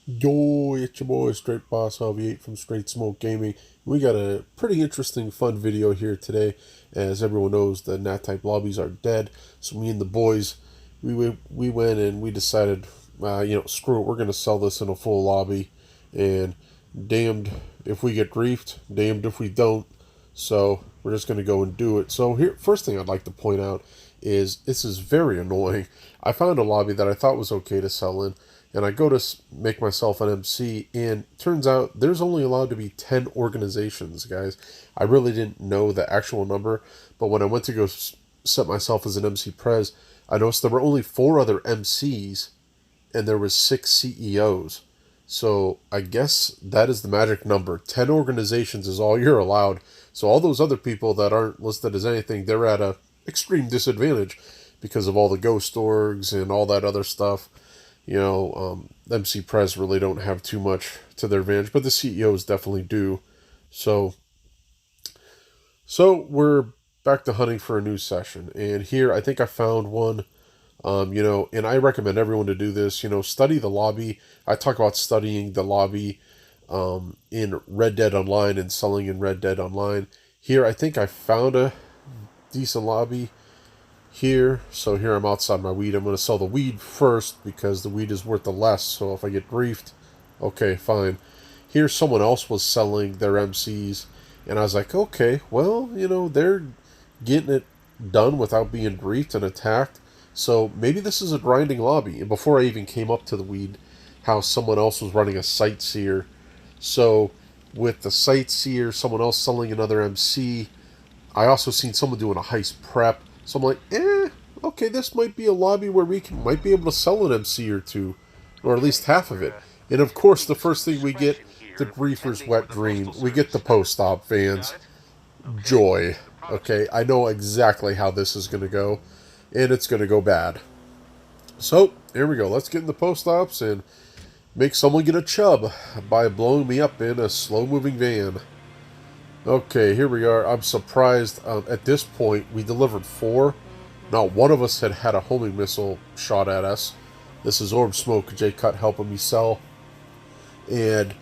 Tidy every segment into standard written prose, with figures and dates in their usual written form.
Yo, it's your boy Straight Boss LV8 from Straight Smoke Gaming. We got a pretty interesting, fun video here today. As everyone knows, the Nat type lobbies are dead. So me and the boys, we went and we decided, screw it, we're gonna sell this in a full lobby, and damned if we get griefed, damned if we don't. So we're just gonna go and do it. So here, first thing I'd like to point out is this is very annoying. I found a lobby that I thought was okay to sell in, and I go to make myself an MC, and turns out there's only allowed to be 10 organizations, guys. I really didn't know the actual number, but when I went to go set myself as an MC Prez, I noticed there were only 4 other MCs, and there was 6 CEOs. So I guess that is the magic number. 10 organizations is all you're allowed. So all those other people that aren't listed as anything, they're at a extreme disadvantage because of all the ghost orgs and all that other stuff. MC Prez really don't have too much to their advantage, but the CEOs definitely do. So, so we're back to hunting for a new session, and here I think I found one. And I recommend everyone to do this. Study the lobby. I talk about studying the lobby in Red Dead Online and selling in Red Dead Online. Here, I think I found a decent lobby here. So here I'm outside my weed. I'm going to sell the weed first because the weed is worth the less. So if I get briefed, okay, fine. Here someone else was selling their MCs, and I was like, okay, well, they're getting it done without being briefed and attacked. So maybe this is a grinding lobby. And before I even came up to the weed house, someone else was running a sightseer. So with the sightseer, someone else selling another MC, I also seen someone doing a heist prep. So I'm like, okay, this might be a lobby where might be able to sell an MC or two, or at least half of it. And of course, the first thing we get, the Griefer's Wet Dream. We get the post-op fans. Joy. Okay, I know exactly how this is going to go, and it's going to go bad. So, here we go. Let's get in the post-ops and make someone get a chub by blowing me up in a slow-moving van. Okay, here we are. I'm surprised. At this point, we delivered 4. Not one of us had a homing missile shot at us. This is Orb Smoke, J Cut helping me sell. And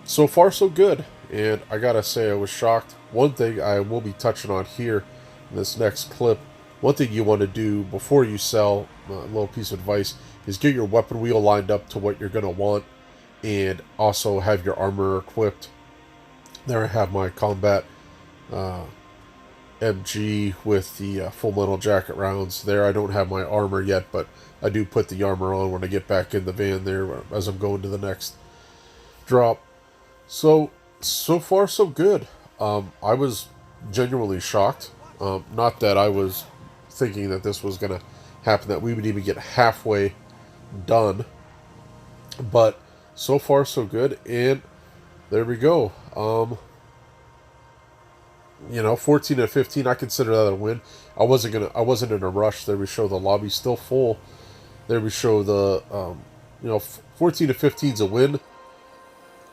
so far, so good. And I gotta say, I was shocked. One thing I will be touching on here in this next clip, one thing you want to do before you sell, a little piece of advice, is get your weapon wheel lined up to what you're going to want, and also have your armor equipped. There I have my combat MG with the full metal jacket rounds. There I don't have my armor yet, but I do put the armor on when I get back in the van there as I'm going to the next drop. So far so good. I was genuinely shocked. Not that I was thinking that this was going to happen, that we would even get halfway done. But so far so good, and there we go. 14 to 15, I consider that a win. I wasn't in a rush. There we show the lobby still full. There we show the 14 to 15 is a win.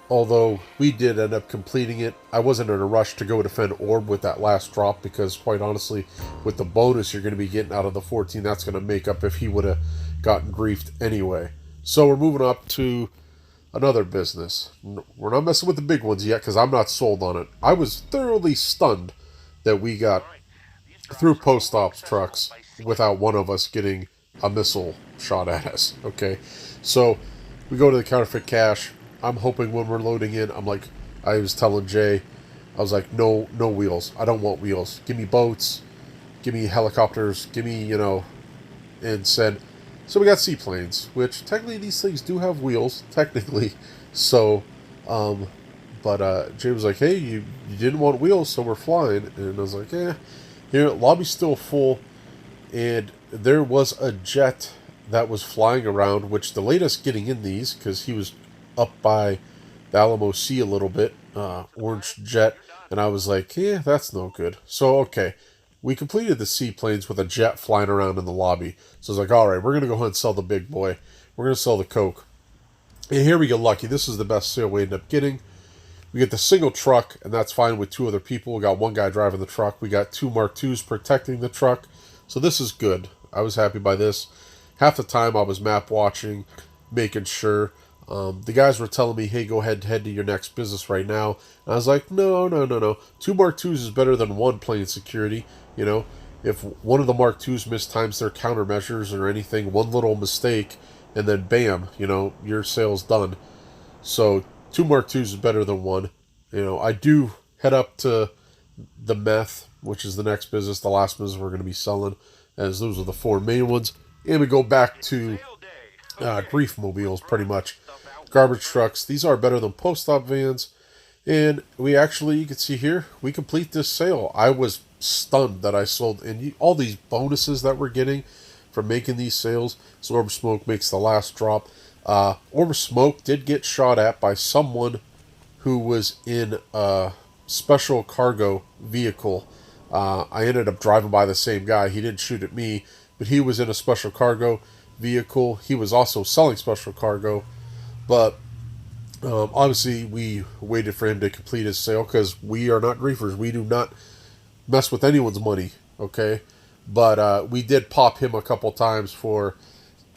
Although we did end up completing it, I wasn't in a rush to go defend Orb with that last drop, because quite honestly, with the bonus you're going to be getting out of the 14, that's going to make up if he would have gotten griefed anyway. So we're moving up to another business. We're not messing with the big ones yet because I'm not sold on it. I was thoroughly stunned that we got through post-ops trucks without one of us getting a missile shot at us. Okay, so we go to the counterfeit cash. I'm hoping when we're loading in, I was telling Jay, I was like, no wheels. I don't want wheels. Give me boats. Give me helicopters. Give me, and said, so we got seaplanes, which technically these things do have wheels, technically. So, but Jay was like, hey, you didn't want wheels, so we're flying. And I was like, here, lobby's still full. And there was a jet that was flying around, which delayed us getting in these, because he was up by the Alamo Sea a little bit, orange jet, and I was like, that's no good. So, okay, we completed the seaplanes with a jet flying around in the lobby. So I was like, all right, we're going to go ahead and sell the big boy. We're going to sell the Coke. And here we get lucky. This is the best sale we end up getting. We get the single truck, and that's fine with 2 other people. We got 1 guy driving the truck. We got 2 Mark IIs protecting the truck. So this is good. I was happy by this. Half the time I was map watching, making sure The guys were telling me, hey, go ahead, head to your next business right now. And I was like, no, no, no, no. Two Mark IIs is better than one playing security. You know, if one of the Mark IIs mistimes their countermeasures or anything, one little mistake, and then bam, you know, your sale's done. So two Mark IIs is better than one. You know, I do head up to the meth, which is the next business, the last business we're going to be selling, as those are the four main ones. And we go back to grief mobiles, pretty much. Garbage trucks. These are better than post-op vans. And we actually, you can see here, we complete this sale. I was stunned that I sold, and all these bonuses that we're getting from making these sales. So Orb Smoke makes the last drop. Orb Smoke did get shot at by someone who was in a special cargo vehicle. I ended up driving by the same guy. He didn't shoot at me, but he was in a special cargo vehicle. He was also selling special cargo, but obviously we waited for him to complete his sale because we are not griefers. We do not mess with anyone's money, okay? But we did pop him a couple times for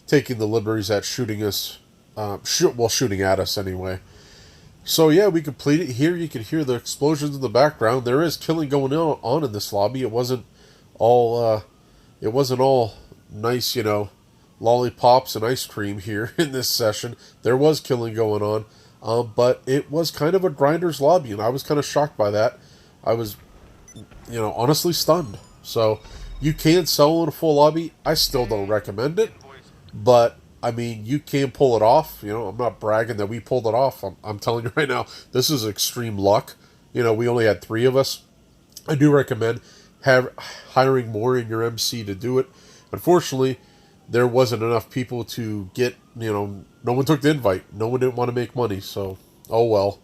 taking the liberties at shooting us, shooting at us anyway. So yeah, we completed. Here you can hear the explosions in the background. There is killing going on in this lobby. It wasn't all nice, you know, lollipops and ice cream here in this session. There was killing going on, but it was kind of a grinder's lobby, and I was kind of shocked by that. I was, you know, honestly stunned. So you can sell in a full lobby. I still don't recommend it, but I mean, you can pull it off. You know, I'm not bragging that we pulled it off. I'm telling you right now, this is extreme luck. You know, we only had 3 of us. I do recommend hiring more in your MC to do it. Unfortunately, there wasn't enough people to get, you know, no one took the invite. No one didn't want to make money, so, oh well.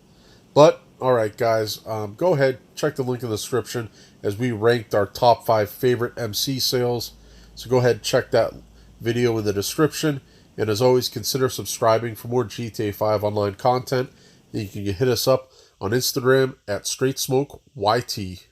But, alright guys, go ahead, check the link in the description as we ranked our top 5 favorite MC sales. So go ahead, check that video in the description. And as always, consider subscribing for more GTA 5 online content. And you can hit us up on Instagram at StraightSmokeYT.